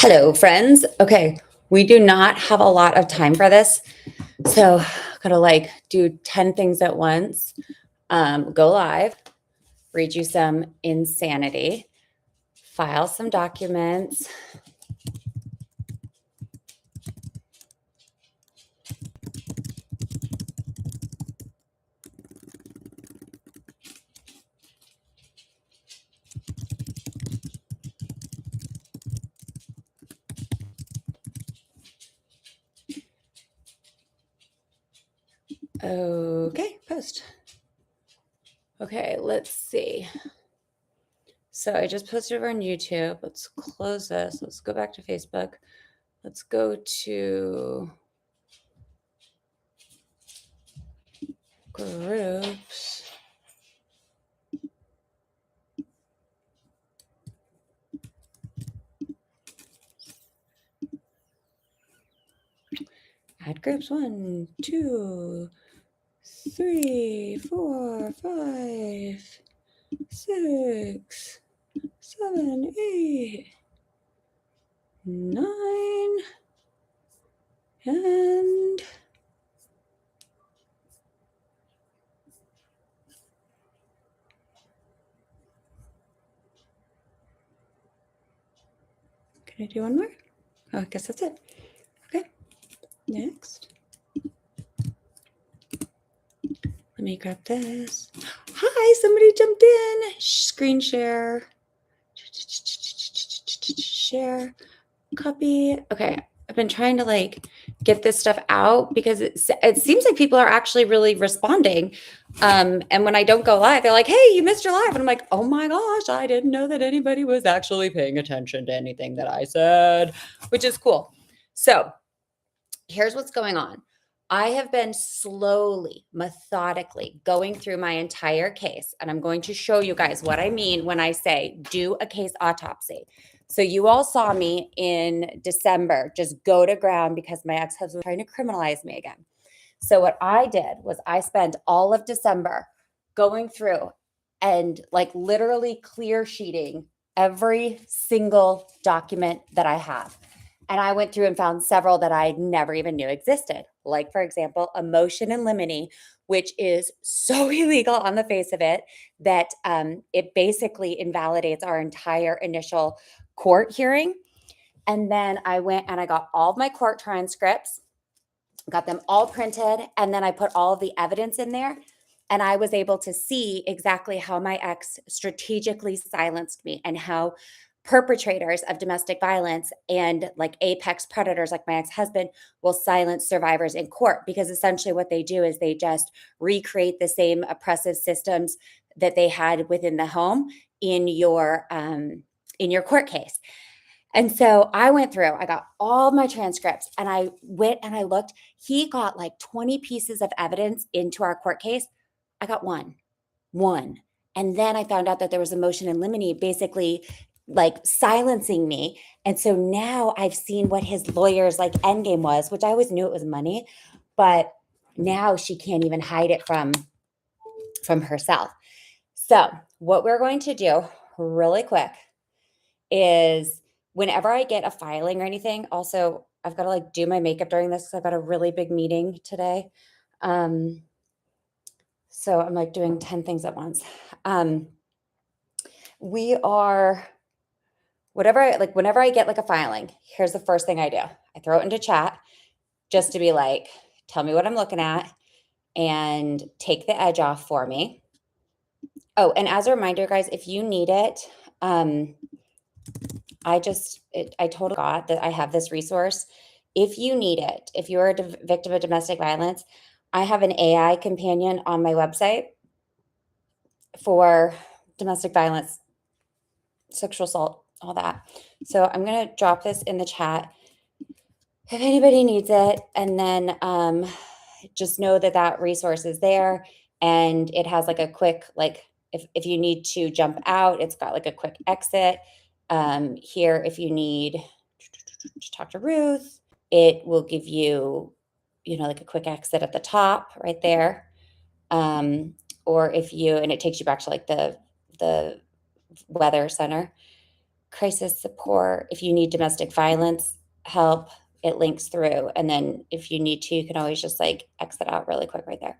Hello, friends. Okay, we do not have a lot of time for this. So, gotta do 10 things at once, go live, read you some insanity, file some documents. Okay, post. Okay, let's see. So I just posted over on YouTube. Let's close this. Let's go back to Facebook. Let's go to groups. Add groups 1, 2, 3, 4, 5, 6, 7, 8, 9, and can I do one more? Oh, I guess that's it. Okay, next. Let me grab this. Hi, somebody jumped in. Screen share. Share. Copy. Okay, I've been trying to get this stuff out because it seems like people are actually really responding. And when I don't go live, they're like, hey, you missed your live. And I'm like, oh my gosh, I didn't know that anybody was actually paying attention to anything that I said, which is cool. So here's what's going on. I have been slowly, methodically going through my entire case, and I'm going to show you guys what I mean when I say do a case autopsy. So you all saw me in December just go to ground because my ex-husband was trying to criminalize me again. So what I did was I spent all of December going through and literally clear sheeting every single document that I have. And I went through and found several that I never even knew existed. Like, for example, a motion in limine, which is so illegal on the face of it that it basically invalidates our entire initial court hearing. And then I went and I got all of my court transcripts, got them all printed, and then I put all of the evidence in there. And I was able to see exactly how my ex strategically silenced me and how perpetrators of domestic violence and apex predators like my ex-husband will silence survivors in court, because essentially what they do is they just recreate the same oppressive systems that they had within the home in your court case. And so I went through, I got all my transcripts and I went and I looked. He got 20 pieces of evidence into our court case. I got one. And then I found out that there was a motion in limine basically silencing me. And so now I've seen what his lawyer's end game was, which I always knew it was money, but now she can't even hide it from herself. So what we're going to do really quick is whenever I get a filing or anything, also I've got to do my makeup during this because I've got a really big meeting today. So I'm doing 10 things at once. We are, whenever I get a filing, here's the first thing I do. I throw it into chat just to be tell me what I'm looking at and take the edge off for me. Oh, and as a reminder, guys, if you need it, I totally forgot that I have this resource. If you need it, if you're a victim of domestic violence, I have an AI companion on my website for domestic violence, sexual assault, all that. So I'm going to drop this in the chat if anybody needs it. And then just know that resource is there, and it has a quick, if you need to jump out, it's got a quick exit. Here, if you need to talk to Ruth, it will give you, a quick exit at the top right there. Or if you, and it takes you back to the weather center. crisis support. If you need domestic violence help, it links through. And then if you need to, you can always just like exit out really quick right there.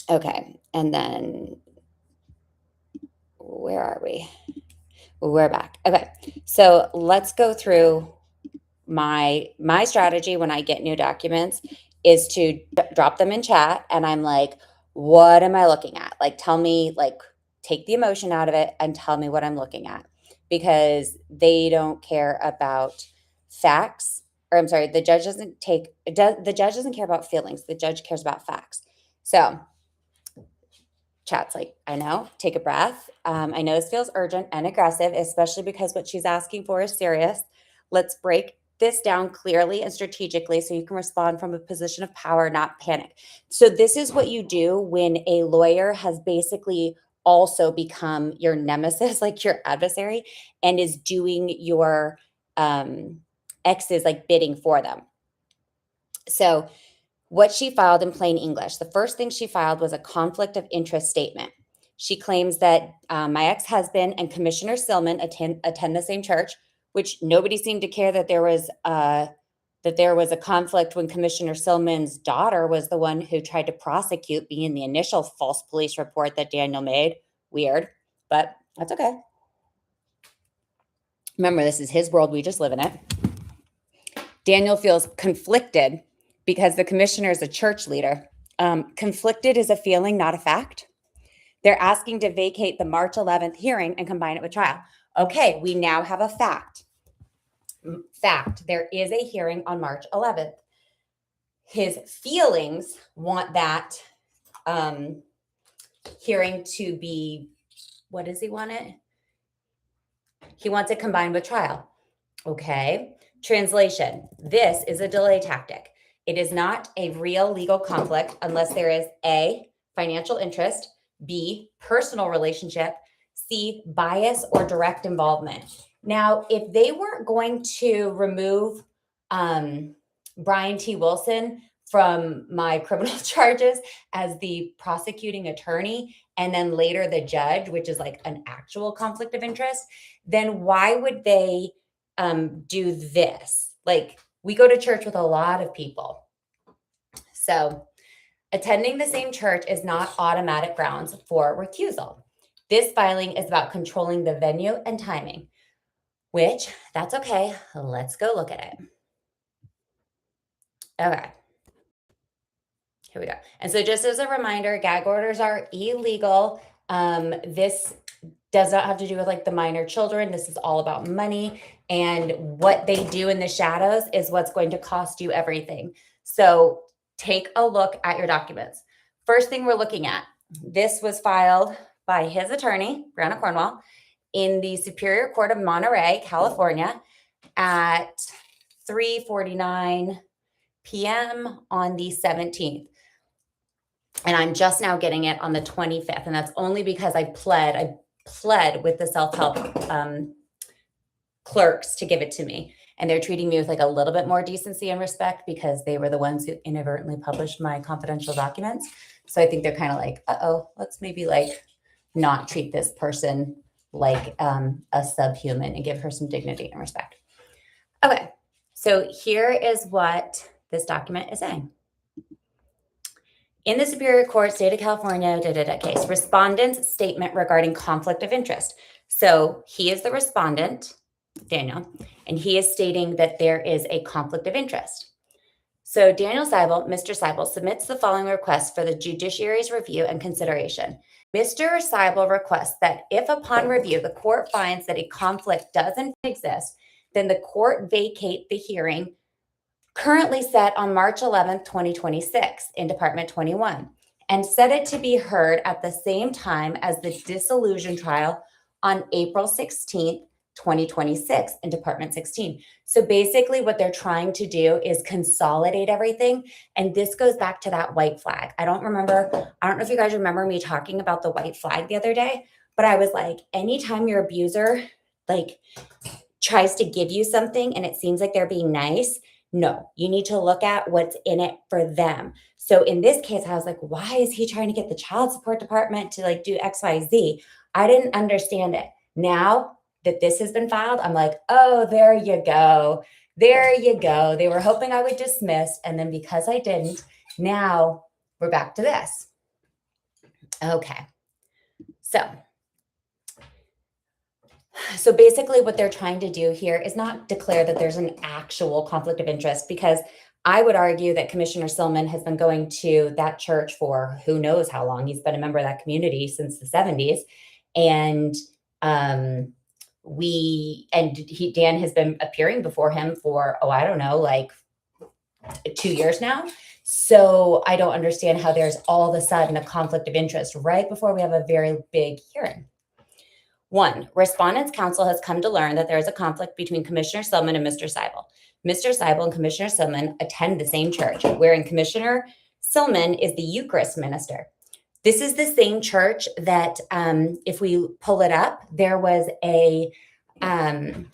Okay. And then where are we? We're back. Okay. So let's go through my strategy when I get new documents is to drop them in chat, and I'm like, what am I looking at? Like, tell me, like, take the emotion out of it and tell me what I'm looking at, because they don't care about facts. Or I'm sorry, the judge doesn't care about feelings. The judge cares about facts. So chat's like, I know, take a breath. I know this feels urgent and aggressive, especially because what she's asking for is serious. Let's break this down clearly and strategically so you can respond from a position of power, not panic. So this is what you do when a lawyer has basically also become your nemesis, like your adversary, and is doing your ex's like bidding for them. So what she filed in plain English, the first thing she filed was a conflict of interest statement. She claims that my ex-husband and Commissioner Silman attend the same church, which nobody seemed to care that there was a conflict when Commissioner Silman's daughter was the one who tried to prosecute, being the initial false police report that Daniel made. Weird, but that's okay. Remember, this is his world. We just live in it. Daniel feels conflicted because the commissioner is a church leader. Conflicted is a feeling, not a fact. They're asking to vacate the March 11th hearing and combine it with trial. Okay, we now have a fact. There is a hearing on March 11th. His feelings want that hearing to be, what does he want it? He wants it combined with trial. Okay, translation. This is a delay tactic. It is not a real legal conflict unless there is A, financial interest, B, personal relationship, C, bias or direct involvement. Now, if they weren't going to remove Brian T. Wilson from my criminal charges as the prosecuting attorney, and then later the judge, which is like an actual conflict of interest, then why would they do this? Like, we go to church with a lot of people. So attending the same church is not automatic grounds for recusal. This filing is about controlling the venue and timing, which that's okay. Let's go look at it. Okay. Here we go. And so just as a reminder, gag orders are illegal. This does not have to do with like the minor children. This is all about money, and what they do in the shadows is what's going to cost you everything. So take a look at your documents. First thing we're looking at, this was filed by his attorney, Brianna Cornwall, in the Superior Court of Monterey, California at 3:49 p.m. on the 17th. And I'm just now getting it on the 25th. And that's only because I pled with the self-help clerks to give it to me. And they're treating me with like a little bit more decency and respect because they were the ones who inadvertently published my confidential documents. So I think they're kind of like, let's maybe like not treat this person like a subhuman and give her some dignity and respect. Okay, so here is what this document is saying. In the Superior Court, State of California, case, respondent's statement regarding conflict of interest. So he is the respondent, Daniel, and he is stating that there is a conflict of interest. So Daniel Seibel, Mr. Seibel, submits the following request for the judiciary's review and consideration. Mr. Seibel requests that if upon review the court finds that a conflict doesn't exist, then the court vacate the hearing currently set on March 11th, 2026 in Department 21, and set it to be heard at the same time as the dissolution trial on April 16th, 2026 in Department 16. So basically what they're trying to do is consolidate everything. And this goes back to that white flag. I don't know if you guys remember me talking about the white flag the other day, but I was like, anytime your abuser like tries to give you something and it seems like they're being nice, no, you need to look at what's in it for them. So in this case, I was like, why is he trying to get the child support department to like do X, Y, Z? I didn't understand it. Now that this has been filed, I'm like, oh, there you go. There you go. They were hoping I would dismiss. And then because I didn't, now we're back to this. Okay. So basically what they're trying to do here is not declare that there's an actual conflict of interest, because I would argue that Commissioner Silman has been going to that church for who knows how long. He's been a member of that community since the 70s. And Dan has been appearing before him for, I don't know, like 2 years now. So I don't understand how there's all of a sudden a conflict of interest right before we have a very big hearing. 1, Respondents' Counsel has come to learn that there is a conflict between Commissioner Silman and Mr. Seibel. Mr. Seibel and Commissioner Silman attend the same church, wherein Commissioner Silman is the Eucharist minister. This is the same church that, if we pull it up, there was I'm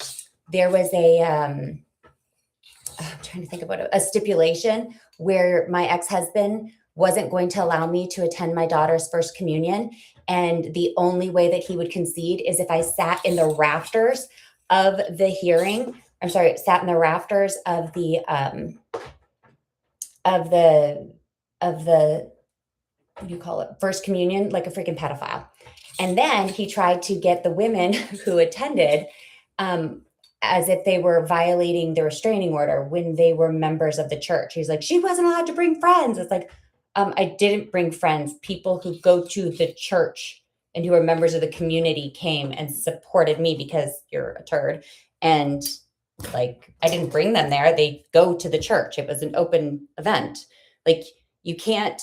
trying to think about a stipulation where my ex-husband wasn't going to allow me to attend my daughter's first communion. And the only way that he would concede is if I sat in the rafters of the hearing. I'm sorry, sat in the rafters of the what do you call it? First communion, like a freaking pedophile. And then he tried to get the women who attended as if they were violating the restraining order when they were members of the church. He's like, she wasn't allowed to bring friends. It's like, I didn't bring friends. People who go to the church and who are members of the community came and supported me because you're a turd. And like, I didn't bring them there. They go to the church. It was an open event. Like, you can't,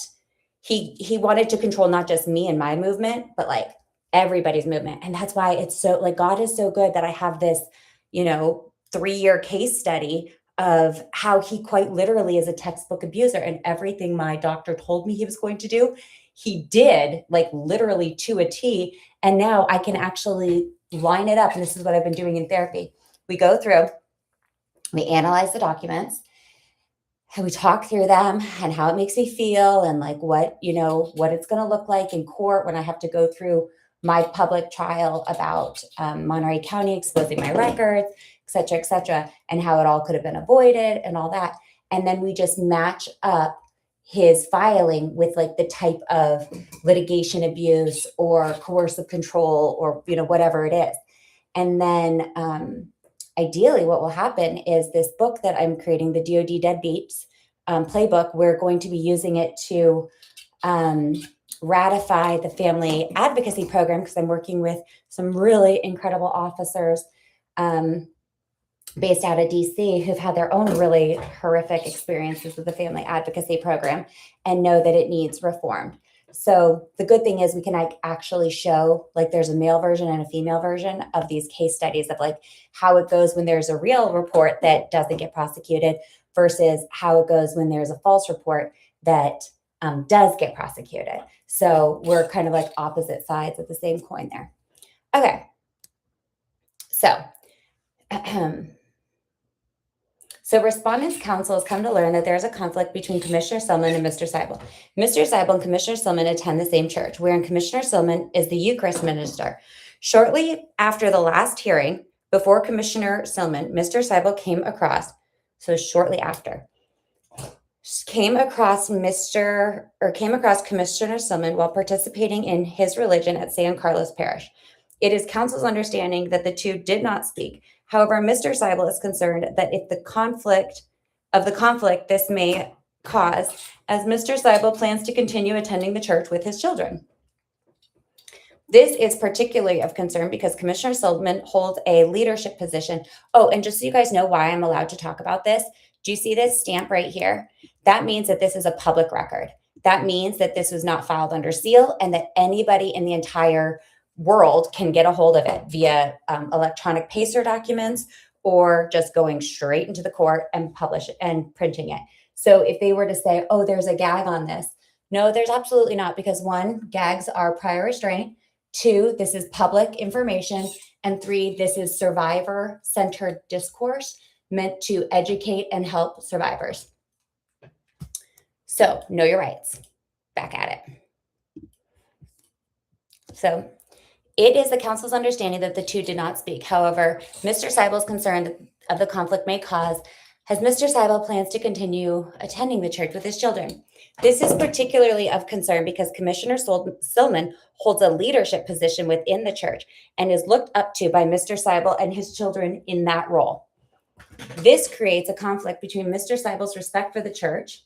he wanted to control not just me and my movement, but like everybody's movement. And that's why it's so, like, God is so good that I have this, 3-year case study of how he quite literally is a textbook abuser, and everything my doctor told me he was going to do, he did, like literally to a T. And now I can actually line it up. And this is what I've been doing in therapy. We go through, we analyze the documents, and we talk through them and how it makes me feel, and like what it's going to look like in court when I have to go through my public trial about Monterey County exposing my records, et cetera, and how it all could have been avoided and all that. And then we just match up his filing with like the type of litigation abuse or coercive control or, whatever it is. And then ideally what will happen is this book that I'm creating, the DOD Deadbeats playbook, we're going to be using it to ratify the family advocacy program, because I'm working with some really incredible officers based out of DC who've had their own really horrific experiences with the family advocacy program and know that it needs reformed. So the good thing is we can actually show, like, there's a male version and a female version of these case studies of like how it goes when there's a real report that doesn't get prosecuted versus how it goes when there's a false report that does get prosecuted. So we're kind of like opposite sides of the same coin there. Okay. So, Respondents' Counsel has come to learn that there's a conflict between Commissioner Silman and Mr. Seibel. Mr. Seibel and Commissioner Silman attend the same church, wherein Commissioner Silman is the Eucharist minister. Shortly after the last hearing, before Commissioner Silman, Mr. Seibel came across Commissioner Silman while participating in his religion at San Carlos Parish. It is counsel's understanding that the two did not speak. However, Mr. Seibel is concerned that if the conflict this may cause, as Mr. Seibel plans to continue attending the church with his children. This is particularly of concern because Commissioner Silman holds a leadership position. Oh, and just so you guys know why I'm allowed to talk about this, do you see this stamp right here? That means that this is a public record. That means that this was not filed under seal and that anybody in the entire world can get a hold of it via electronic PACER documents or just going straight into the court and publish and printing it. So if they were to say, oh, there's a gag on this, no, there's absolutely not, because 1, gags are prior restraint. 2, this is public information. And 3, this is survivor-centered discourse meant to educate and help survivors. So know your rights. Back at it. So It is the council's understanding that the two did not speak. However, Mr. Seibel's concern of the conflict may cause as Mr. Seibel plans to continue attending the church with his children. This is particularly of concern because Commissioner Silman holds a leadership position within the church and is looked up to by Mr. Seibel and his children in that role. This creates a conflict between Mr. Seibel's respect for the church,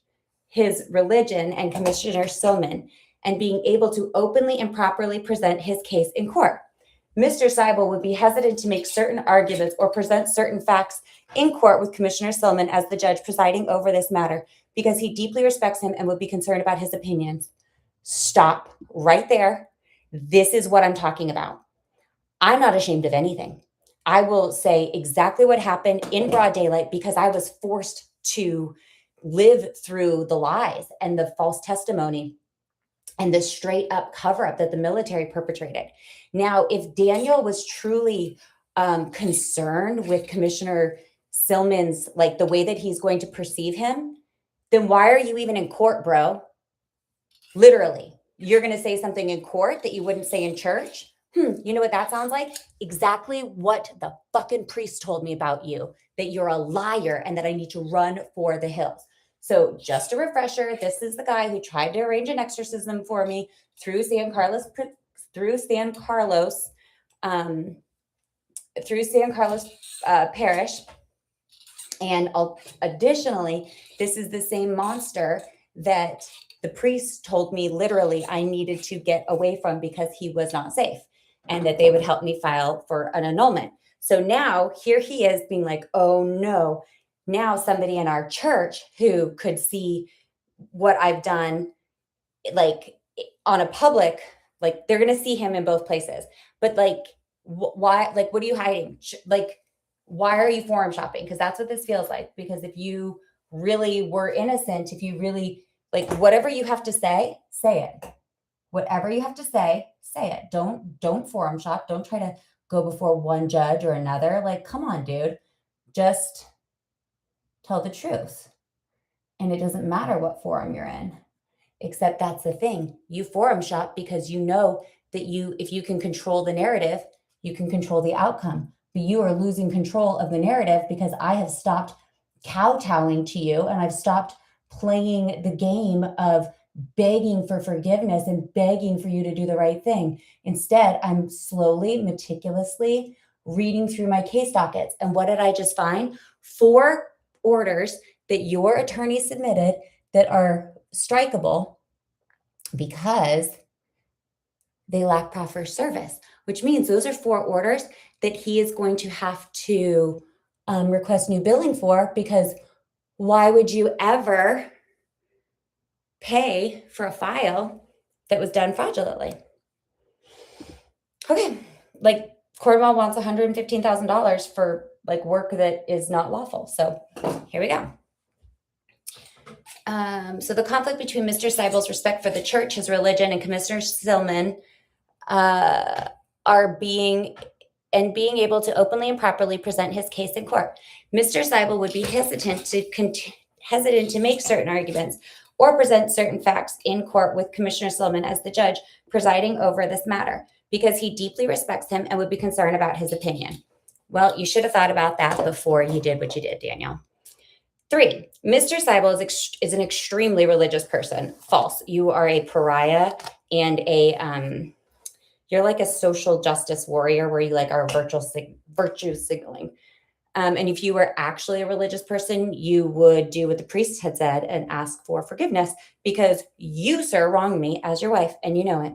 his religion, and Commissioner Silman, and being able to openly and properly present his case in court. Mr. Seibel would be hesitant to make certain arguments or present certain facts in court with Commissioner Silman as the judge presiding over this matter because he deeply respects him and would be concerned about his opinions. Stop right there. This is what I'm talking about. I'm not ashamed of anything. I will say exactly what happened in broad daylight because I was forced to live through the lies and the false testimony and the straight up cover up that the military perpetrated. Now, if Daniel was truly concerned with Commissioner Silman's, like the way that he's going to perceive him, then why are you even in court, bro? Literally, you're going to say something in court that you wouldn't say in church? You know what that sounds like? Exactly what the fucking priest told me about you, that you're a liar and that I need to run for the hills. So just a refresher, this is the guy who tried to arrange an exorcism for me through San Carlos Parish. And additionally, this is the same monster that the priest told me literally I needed to get away from because he was not safe and that they would help me file for an annulment. So now here he is being like, oh no, now somebody in our church who could see what I've done, like on a public, like they're going to see him in both places. But like, why, like, what are you hiding? Like, why are you forum shopping? Because that's what this feels like. Because if you really were innocent, if you really, like, whatever you have to say it. Whatever you have to say it. Don't forum shop. Don't try to go before one judge or another. Like, come on, dude. Just tell the truth. And it doesn't matter what forum you're in. Except that's the thing. You forum shop because you know that if you can control the narrative, you can control the outcome. But you are losing control of the narrative because I have stopped kowtowing to you and I've stopped playing the game of begging for forgiveness and begging for you to do the right thing. Instead, I'm slowly, meticulously reading through my case dockets. And what did I just find? 4 orders that your attorney submitted that are strikeable because they lack proper service, which means those are 4 orders that he is going to have to request new billing for, because why would you ever pay for a file that was done fraudulently? Okay, like Cornwall wants $115,000 for like work that is not lawful. So here we go. So the conflict between Mr. Seibel's respect for the church, his religion, and Commissioner Silman are being able to openly and properly present his case in court. Mr. Seibel would be hesitant to make certain arguments or present certain facts in court with Commissioner Silman as the judge presiding over this matter because he deeply respects him and would be concerned about his opinion. Well, you should have thought about that before you did what you did, Daniel. 3, Mr. Seibel is an extremely religious person. False. You are a pariah and you're like a social justice warrior where you like are virtue signaling. And if you were actually a religious person, you would do what the priest had said and ask for forgiveness because you, sir, wronged me as your wife and you know it.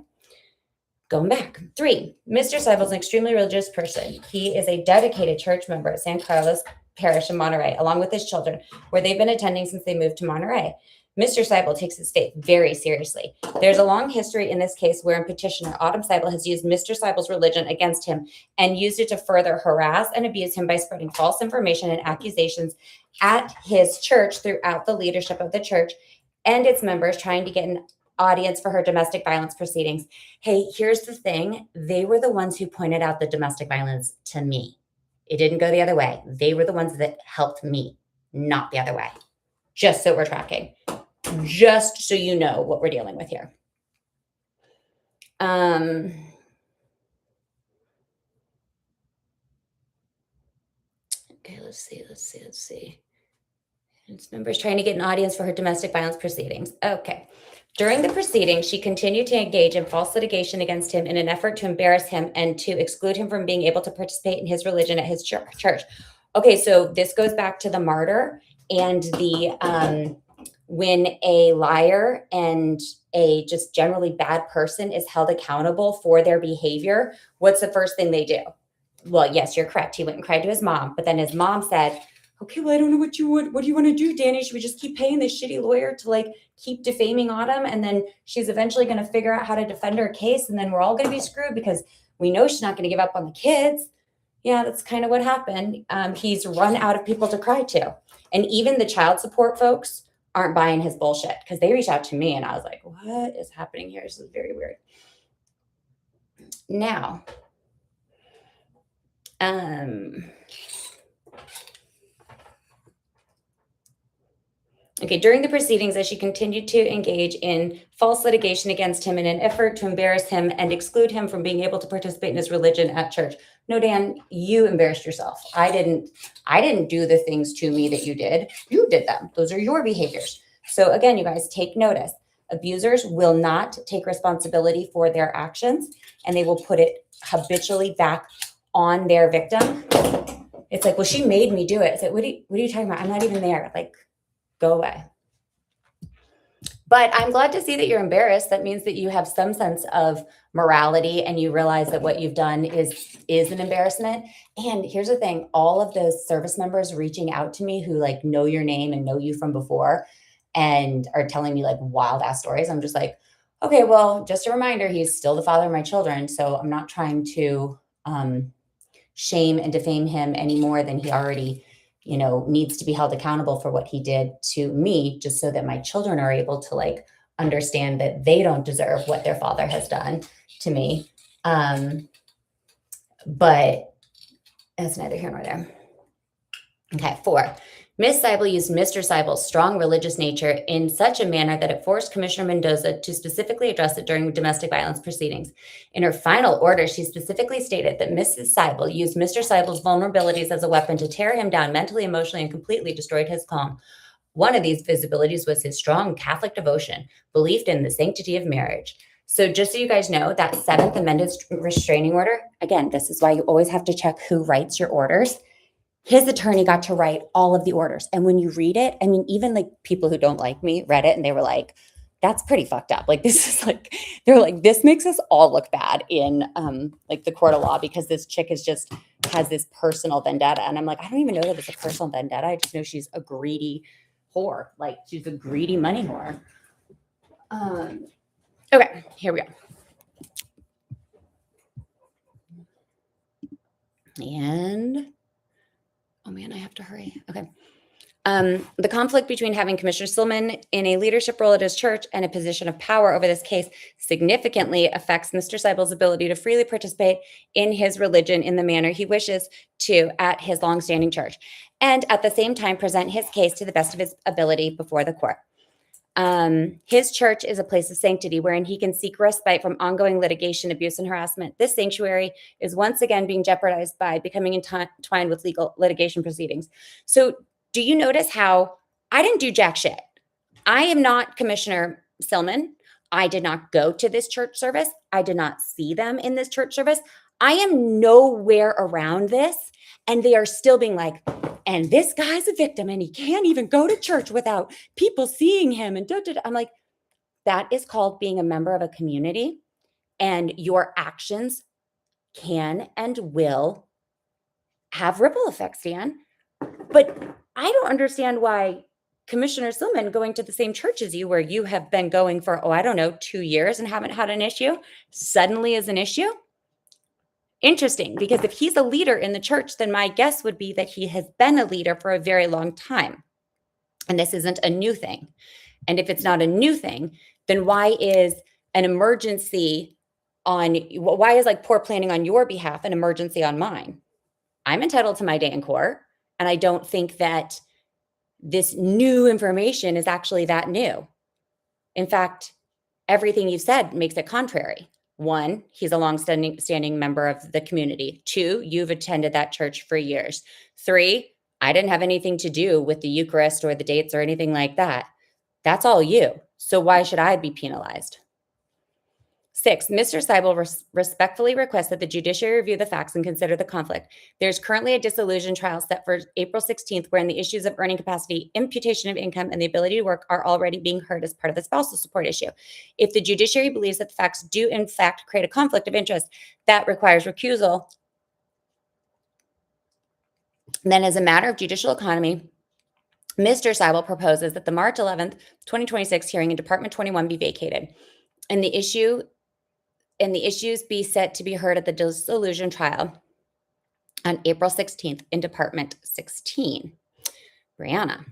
Going back. 3, Mr. Seibel is an extremely religious person. He is a dedicated church member at San Carlos Parish in Monterey, along with his children, where they've been attending since they moved to Monterey. Mr. Seibel takes his faith very seriously. There's a long history in this case wherein petitioner Autumn Seibel has used Mr. Seibel's religion against him and used it to further harass and abuse him by spreading false information and accusations at his church throughout the leadership of the church and its members trying to get an audience for her domestic violence proceedings. Hey, here's the thing. They were the ones who pointed out the domestic violence to me. It didn't go the other way. They were the ones that helped me, not the other way. Just so we're tracking. Just so you know what we're dealing with here. Let's see. Its members trying to get an audience for her domestic violence proceedings. Okay. During the proceedings, she continued to engage in false litigation against him in an effort to embarrass him and to exclude him from being able to participate in his religion at his church. Okay, so this goes back to the martyr and the when a liar and a just generally bad person is held accountable for their behavior, what's the first thing they do? Well, yes, you're correct. He went and cried to his mom, but then his mom said, okay, well, I don't know what you want. What do you want to do, Danny? Should we just keep paying this shitty lawyer to like keep defaming Autumn? And then she's eventually going to figure out how to defend her case. And then we're all going to be screwed because we know she's not going to give up on the kids. Yeah, that's kind of what happened. He's run out of people to cry to. And even the child support folks aren't buying his bullshit because they reached out to me and I was like, what is happening here? This is very weird. Now, okay, during the proceedings, as she continued to engage in false litigation against him in an effort to embarrass him and exclude him from being able to participate in his religion at church. No, Dan, you embarrassed yourself. I didn't do the things to me that you did. You did them. Those are your behaviors. So again, you guys take notice. Abusers will not take responsibility for their actions and they will put it habitually back on their victim. It's like, well, she made me do it. It's like, what are you talking about? I'm not even there. Like, go away. But I'm glad to see that you're embarrassed. That means that you have some sense of morality and you realize that what you've done is an embarrassment. And here's the thing, all of those service members reaching out to me who like know your name and know you from before and are telling me like wild ass stories. I'm just like, okay, well, just a reminder, he's still the father of my children. So I'm not trying to shame and defame him any more than he already needs to be held accountable for what he did to me, just so that my children are able to like understand that they don't deserve what their father has done to me. But that's neither here nor there. Okay, 4. Miss Seibel used Mr. Seibel's strong religious nature in such a manner that it forced Commissioner Mendoza to specifically address it during domestic violence proceedings. In her final order, she specifically stated that Mrs. Seibel used Mr. Seibel's vulnerabilities as a weapon to tear him down mentally, emotionally, and completely destroyed his calm. One of these visibilities was his strong Catholic devotion, belief in the sanctity of marriage. So just so you guys know, that 7th amended restraining order, again, this is why you always have to check who writes your orders. His attorney got to write all of the orders. And when you read it, I mean, even like people who don't like me read it and they were like, that's pretty fucked up. Like, this is like, they're like, this makes us all look bad in like the court of law because this chick has this personal vendetta. And I'm like, I don't even know that it's a personal vendetta. I just know she's a greedy whore. Like, she's a greedy money whore. Okay, here we go. And oh man, I have to hurry. Okay. The conflict between having Commissioner Silman in a leadership role at his church and a position of power over this case significantly affects Mr. Seibel's ability to freely participate in his religion in the manner he wishes to at his longstanding church, and at the same time present his case to the best of his ability before the court. His church is a place of sanctity wherein he can seek respite from ongoing litigation, abuse, and harassment. This sanctuary is once again being jeopardized by becoming entwined with legal litigation proceedings. So do you notice how I didn't do jack shit? I am not Commissioner Silman. I did not go to this church service. I did not see them in this church service. I am nowhere around this. And they are still being like, and this guy's a victim and he can't even go to church without people seeing him. And I'm like, that is called being a member of a community, and your actions can and will have ripple effects, Dan. But I don't understand why Commissioner Silman going to the same church as you, where you have been going for, 2 years and haven't had an issue, suddenly is an issue. Interesting, because if he's a leader in the church, then my guess would be that he has been a leader for a very long time. And this isn't a new thing. And if it's not a new thing, then why is like poor planning on your behalf an emergency on mine? I'm entitled to my day in court. And I don't think that this new information is actually that new. In fact, everything you've said makes it contrary. 1, he's a long-standing member of the community. 2, you've attended that church for years. 3, I didn't have anything to do with the Eucharist or the dates or anything like that. That's all you. So why should I be penalized? 6, Mr. Seibel respectfully requests that the judiciary review the facts and consider the conflict. There's currently a dissolution trial set for April 16th, wherein the issues of earning capacity, imputation of income, and the ability to work are already being heard as part of the spousal support issue. If the judiciary believes that the facts do, in fact, create a conflict of interest that requires recusal, then as a matter of judicial economy, Mr. Seibel proposes that the March 11th, 2026 hearing in Department 21 be vacated and the issues be set to be heard at the dissolution trial on April 16th in Department 16. Brianna,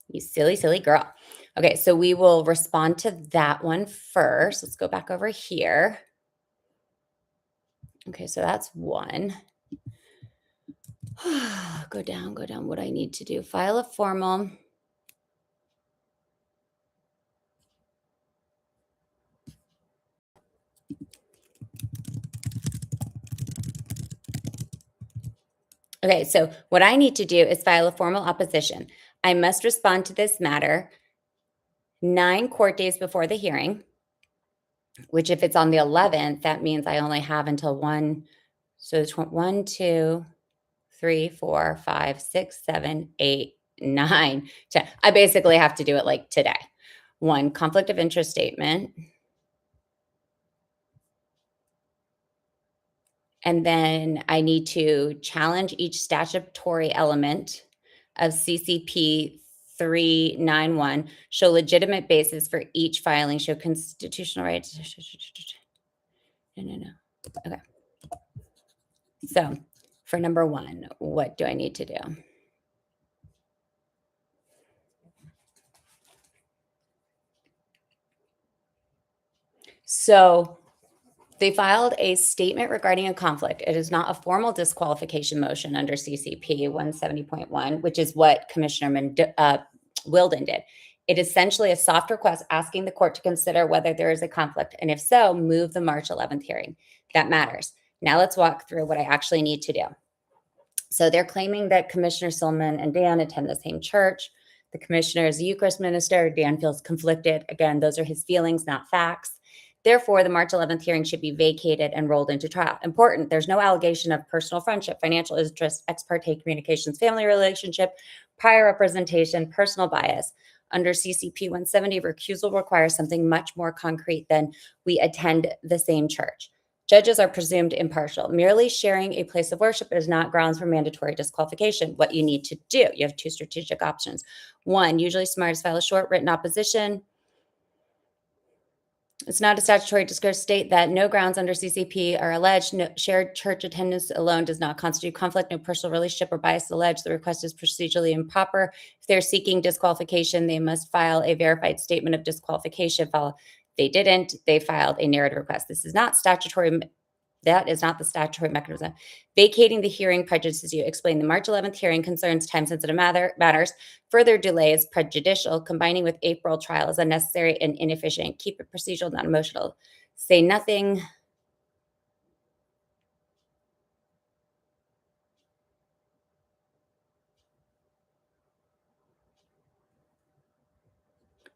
you silly, silly girl. Okay, so we will respond to that one first. Let's go back over here. Okay, so that's one. Go down. What I need to do. File a formal. Okay, so what I need to do is file a formal opposition. I must respond to this matter 9 court days before the hearing, which if it's on the 11th, that means I only have until 1, so 1, 2, 3, 4, 5, 6, 7, 8, 9, 10. I basically have to do it like today. 1, conflict of interest statement. And then I need to challenge each statutory element of CCP 391, show legitimate basis for each filing, show constitutional rights. No. Okay. So for number 1, what do I need to do? So they filed a statement regarding a conflict. It is not a formal disqualification motion under CCP 170.1, which is what Commissioner Wilden did. It is essentially a soft request asking the court to consider whether there is a conflict, and if so, move the March 11th hearing. That matters. Now let's walk through what I actually need to do. So they're claiming that Commissioner Silman and Dan attend the same church. The commissioner is a Eucharist minister. Dan feels conflicted. Again, those are his feelings, not facts. Therefore, the March 11th hearing should be vacated and rolled into trial. Important, there's no allegation of personal friendship, financial interest, ex parte communications, family relationship, prior representation, personal bias. Under CCP 170, recusal requires something much more concrete than we attend the same church. Judges are presumed impartial. Merely sharing a place of worship is not grounds for mandatory disqualification. What you need to do, you have 2 strategic options. 1, usually smart is file a short written opposition. It's not a statutory discourse state that no grounds under CCP are alleged. No, shared church attendance alone does not constitute conflict. No personal relationship or bias alleged. The request is procedurally improper. If they're seeking disqualification, they must file a verified statement of disqualification. If they didn't, they filed a narrative request. This is not statutory. That is not the statutory mechanism. Vacating the hearing prejudices you. Explain the March 11th hearing concerns time-sensitive matters. Further delay is prejudicial. Combining with April trial is unnecessary and inefficient. Keep it procedural, not emotional. Say nothing.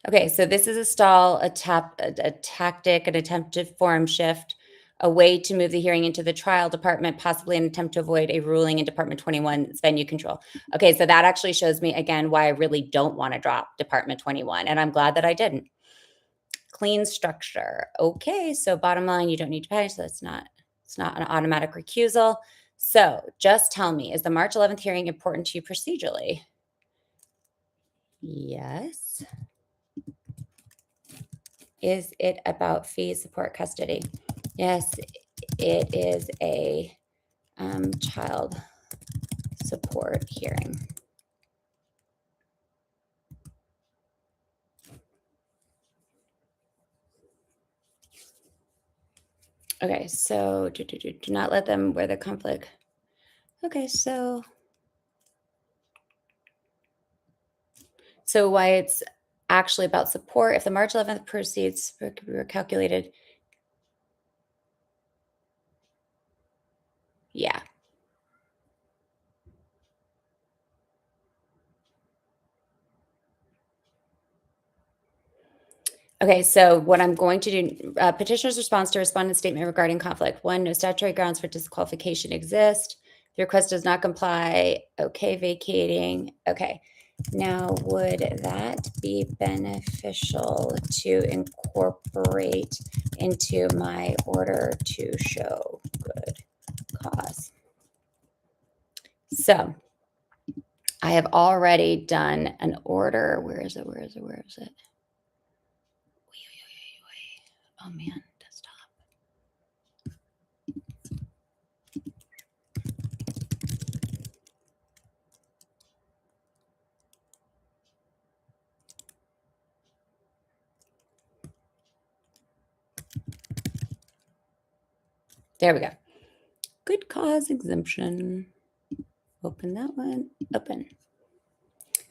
Okay, so this is a stall, a tactic, an attempt to form shift, a way to move the hearing into the trial department, possibly an attempt to avoid a ruling in Department 21's venue control. Okay, so that actually shows me again why I really don't want to drop Department 21, and I'm glad that I didn't. Clean structure. Okay, so bottom line, you don't need to pay, so it's not an automatic recusal. So just tell me, is the March 11th hearing important to you procedurally? Yes. Is it about fee support custody? Yes, it is a child support hearing. Okay, so do not let them wear the conflict. Okay, so why it's actually about support. If the March 11th proceeds were calculated, yeah. Okay, so what I'm going to do, petitioner's response to respondent's statement regarding conflict. 1, no statutory grounds for disqualification exist. The request does not comply. Okay, vacating. Okay. Now, would that be beneficial to incorporate into my order to show good cause? So I have already done an order. Where is it? Oh man, desktop. There we go. Good cause exemption. Open that one. Open.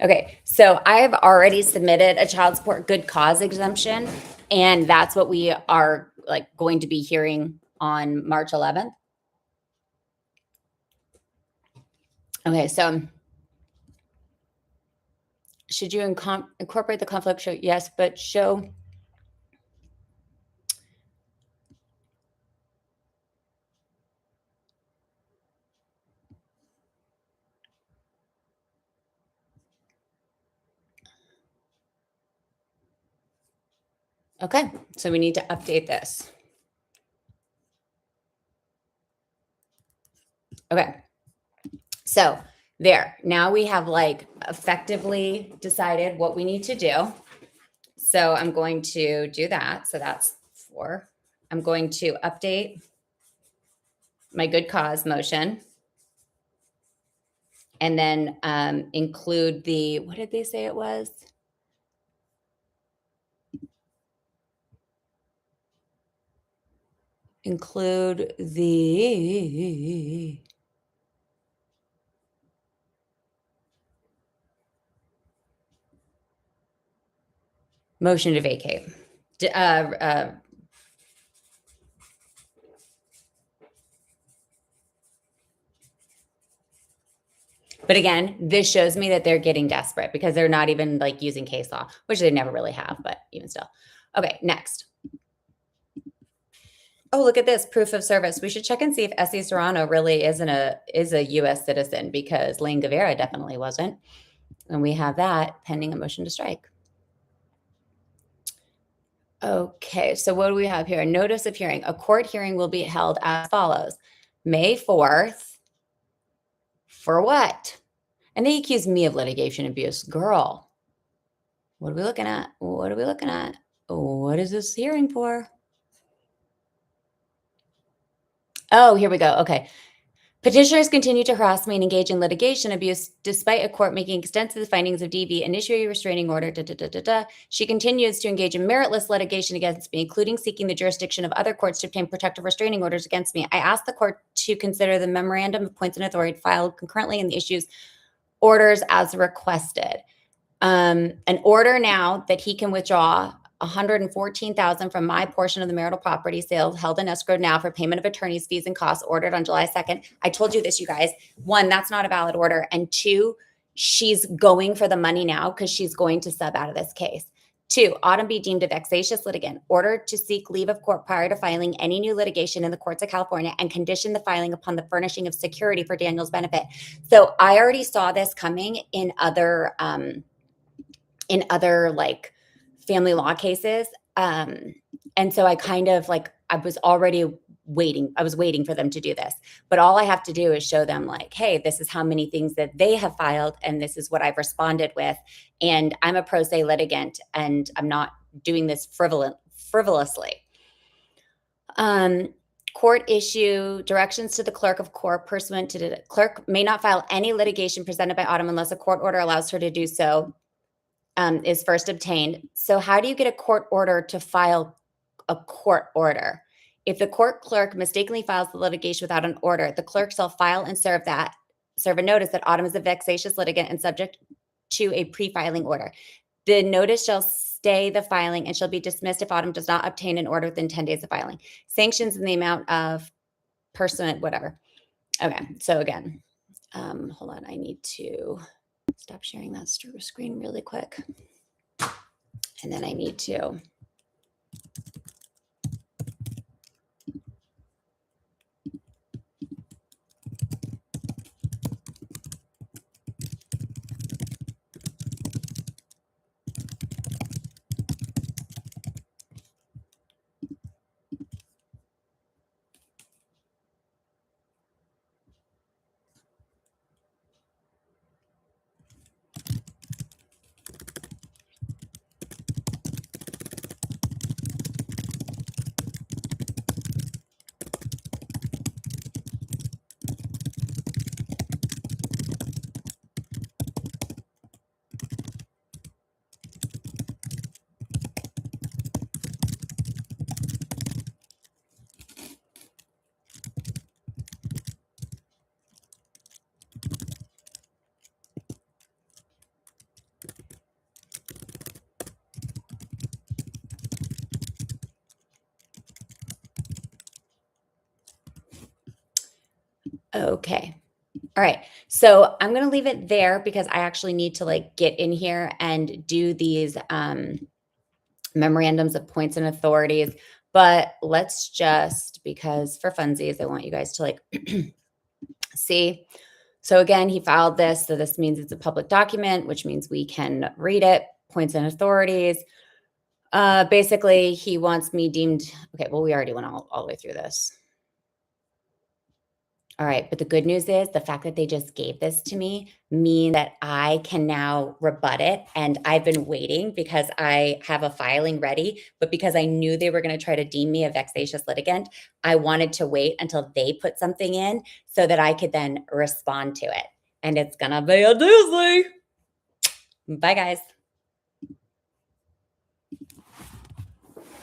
Okay, so I have already submitted a child support good cause exemption, and that's what we are like going to be hearing on March 11th. Okay, so should you incorporate the conflict show? Yes, but show. Okay, so we need to update this. Okay, so there, now we have like effectively decided what we need to do. So I'm going to do that. So that's 4. I'm going to update my good cause motion. And then include the, what did they say it was? Include the motion to vacate. But again, this shows me that they're getting desperate because they're not even like using case law, which they never really have, but even still. Okay, next. Oh, look at this proof of service. We should check and see if Essie Serrano really is a U.S. citizen because Lane Guevara definitely wasn't. And we have that pending a motion to strike. Okay, so what do we have here? A notice of hearing. A court hearing will be held as follows. May 4th. For what? And they accused me of litigation abuse. Girl, what are we looking at? What are we looking at? What is this hearing for? Oh, here we go. Okay. Petitioners continue to harass me and engage in litigation abuse despite a court making extensive findings of DV and issuing a restraining order. She continues to engage in meritless litigation against me, including seeking the jurisdiction of other courts to obtain protective restraining orders against me. I asked the court to consider the memorandum of points and authority filed concurrently in the issues orders as requested. An order now that he can withdraw $114,000 from my portion of the marital property sale held in escrow now for payment of attorney's fees and costs ordered on July 2nd. I told you this, you guys. 1, that's not a valid order. And 2, she's going for the money now because she's going to sub out of this case. 2, Autumn be deemed a vexatious litigant, ordered to seek leave of court prior to filing any new litigation in the courts of California and condition the filing upon the furnishing of security for Daniel's benefit. So I already saw this coming in other like family law cases. And so I kind of like, I was waiting for them to do this, but all I have to do is show them like, hey, this is how many things that they have filed. And this is what I've responded with. And I'm a pro se litigant and I'm not doing this frivolously. Court issue directions to the clerk of court pursuant to the clerk may not file any litigation presented by Autumn unless a court order allows her to do so. Is first obtained. So how do you get a court order to file a court order? If the court clerk mistakenly files the litigation without an order, the clerk shall file and serve a notice that Autumn is a vexatious litigant and subject to a pre-filing order. The notice shall stay the filing and shall be dismissed if Autumn does not obtain an order within 10 days of filing. Sanctions in the amount of person, whatever. Okay, so again, hold on, I need to stop sharing that screen really quick. And then I need to Okay. All right. So I'm going to leave it there because I actually need to like get in here and do these memorandums of points and authorities. But let's just, because for funsies, I want you guys to like see. So again, he filed this. So this means it's a public document, which means we can read it. Points and authorities. Basically, he wants me deemed. Okay, well, we already went all the way through this. All right, but the good news is the fact that they just gave this to me means that I can now rebut it. And I've been waiting because I have a filing ready, but because I knew they were going to try to deem me a vexatious litigant, I wanted to wait until they put something in so that I could then respond to it. And it's going to be a doozy. Bye, guys.